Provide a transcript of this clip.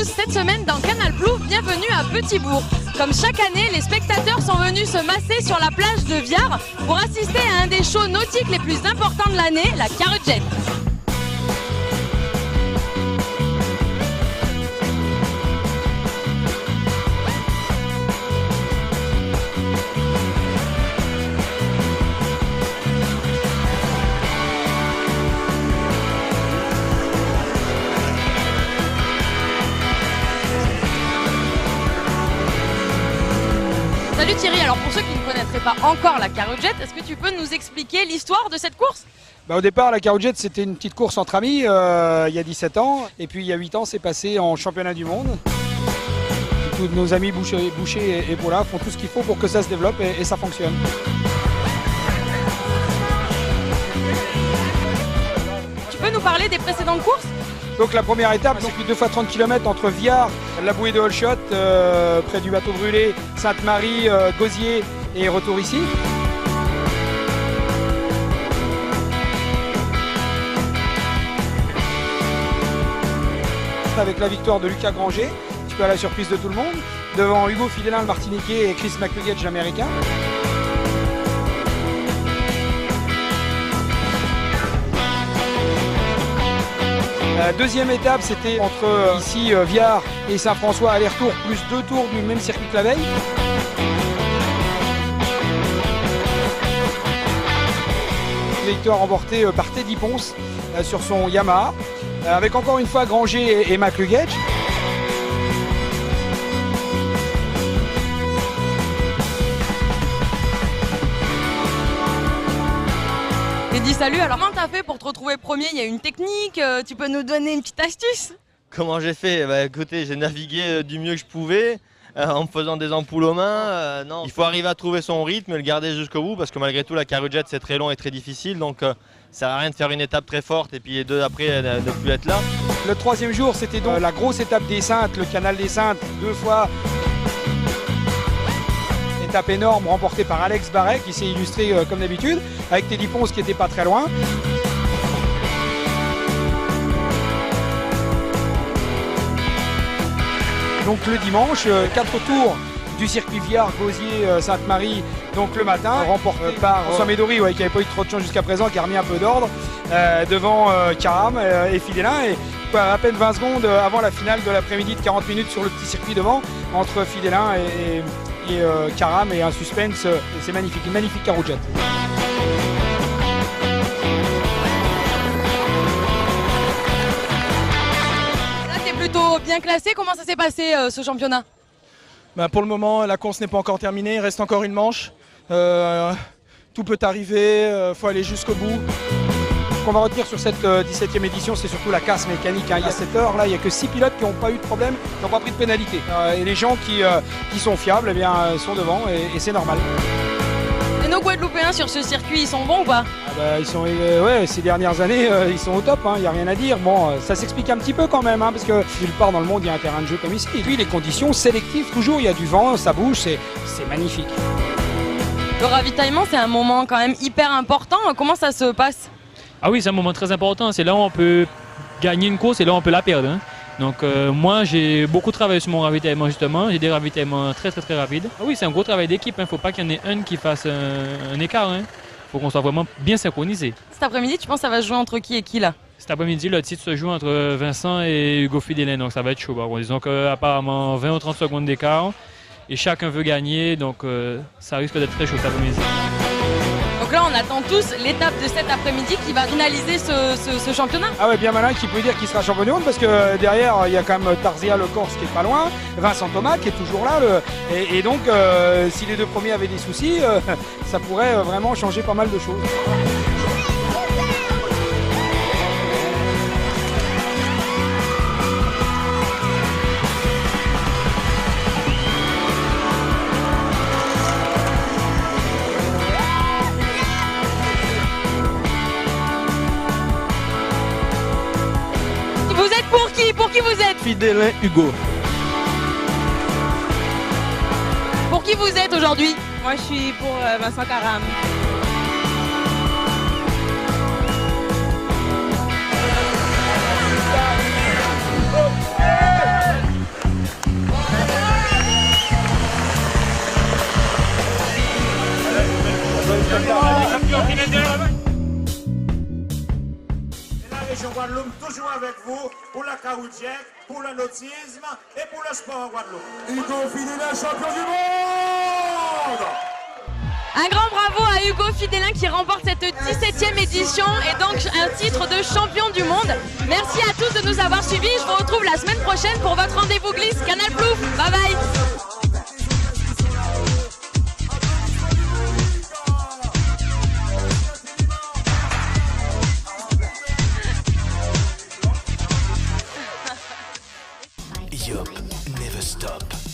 tous, cette semaine dans Canal Blue, bienvenue à Petit-Bourg. Comme chaque année, les spectateurs sont venus se masser sur la plage de Viard pour assister à un des shows nautiques les plus importants de l'année, la Carujet Jet. Salut Thierry, alors pour ceux qui ne connaîtraient pas encore la Carujet Jet, est-ce que tu peux nous expliquer l'histoire de cette course? Au départ, la Carujet Jet, c'était une petite course entre amis il y a 17 ans. Et puis il y a 8 ans, c'est passé en championnat du monde. Tous nos amis Boucher et Paula font tout ce qu'il faut pour que ça se développe et ça fonctionne. Tu peux nous parler des précédentes courses? Donc la première étape, c'est 2 fois 30 km entre Viard, la bouée de Holshot, près du bateau brûlé, Sainte-Marie, Gosier et retour ici. Avec la victoire de Lucas Granger, un petit peu à la surprise de tout le monde, devant Hugo Fidelin, le Martiniquais, et Chris McLugage, l'Américain. La deuxième étape, c'était entre ici Viard et Saint-François, aller-retour, plus 2 tours du même circuit que la veille. Victoire remportée par Teddy Ponce sur son Yamaha, avec encore une fois Granger et McLugage. Teddy, salut, alors comment t'as fait pour te retrouver premier? Il y a une technique, tu peux nous donner une petite astuce? Comment j'ai fait? Écoutez, j'ai navigué du mieux que je pouvais, en me faisant des ampoules aux mains. Non, il faut arriver à trouver son rythme et le garder jusqu'au bout, parce que malgré tout la Carujet Jet c'est très long et très difficile, donc ça sert à rien de faire une étape très forte et puis les 2 après ne plus être là. Le 3e jour, c'était donc la grosse étape des Saintes, le canal des Saintes, 2 fois. Étape énorme remportée par Alex Barret qui s'est illustré comme d'habitude, avec Teddy Ponce qui n'était pas très loin. Donc le dimanche, 4 tours du circuit Viard, Gosier, Sainte-Marie, donc le matin, remporté par François Médori, qui n'avait pas eu trop de chance jusqu'à présent, qui a remis un peu d'ordre devant Karam et Fidelin. Et à peine 20 secondes avant la finale de l'après-midi de 40 minutes sur le petit circuit devant, entre Fidelin et Karam, et un suspense, c'est magnifique, une magnifique Carujet Jet. Là t'es plutôt bien classé, comment ça s'est passé ce championnat? Pour le moment, la course n'est pas encore terminée, il reste encore une manche. Tout peut arriver, il faut aller jusqu'au bout. Ce qu'on va retenir sur cette 17e édition, c'est surtout la casse mécanique. Il y a cette heure-là, il n'y a que 6 pilotes qui n'ont pas eu de problème, qui n'ont pas pris de pénalité. Et les gens qui sont fiables, sont devant et c'est normal. Et nos Guadeloupéens sur ce circuit, ils sont bons ou pas? Ils sont, ces dernières années, ils sont au top, il n'y a rien à dire. Bon, ça s'explique un petit peu quand même, parce que nulle part dans le monde, il y a un terrain de jeu comme ici. Et puis les conditions sélectives, toujours, il y a du vent, ça bouge, c'est magnifique. Le ravitaillement, c'est un moment quand même hyper important. Comment ça se passe? Ah oui, c'est un moment très important. C'est là où on peut gagner une course et là où on peut la perdre. Donc moi, j'ai beaucoup travaillé sur mon ravitaillement justement. J'ai des ravitaillements très rapides. Ah oui, c'est un gros travail d'équipe. Il ne faut pas qu'il y en ait un qui fasse un écart. Il faut qu'on soit vraiment bien synchronisé. Cet après-midi, tu penses que ça va se jouer entre qui et qui là? Cet après-midi, le titre se joue entre Vincent et Hugo Fidelin. Donc ça va être chaud. Disons qu'apparemment 20 ou 30 secondes d'écart. Et chacun veut gagner. Donc ça risque d'être très chaud cet après-midi. Donc là, on attend tous l'étape de cet après-midi qui va finaliser ce championnat. Ah ouais, bien malin qui peut dire qu'il sera champion du monde, parce que derrière, il y a quand même Tarzia Le Corse qui est pas loin, Vincent Thomas qui est toujours là. Et donc, si les 2 premiers avaient des soucis, ça pourrait vraiment changer pas mal de choses. Pour qui vous êtes? Fidelin Hugo. Pour qui vous êtes aujourd'hui? Moi je suis pour Vincent Karam. région Guadeloupe, toujours avec vous pour la caroudière, pour le nautisme et pour le sport en Guadeloupe. Hugo Fidelin, champion du monde! Un grand bravo à Hugo Fidelin qui remporte cette 17e édition et donc un titre de champion du monde. Merci à tous de nous avoir suivis. Je vous retrouve la semaine prochaine pour votre rendez-vous glisse Canal Plouf. Bye bye. Yup, never stop.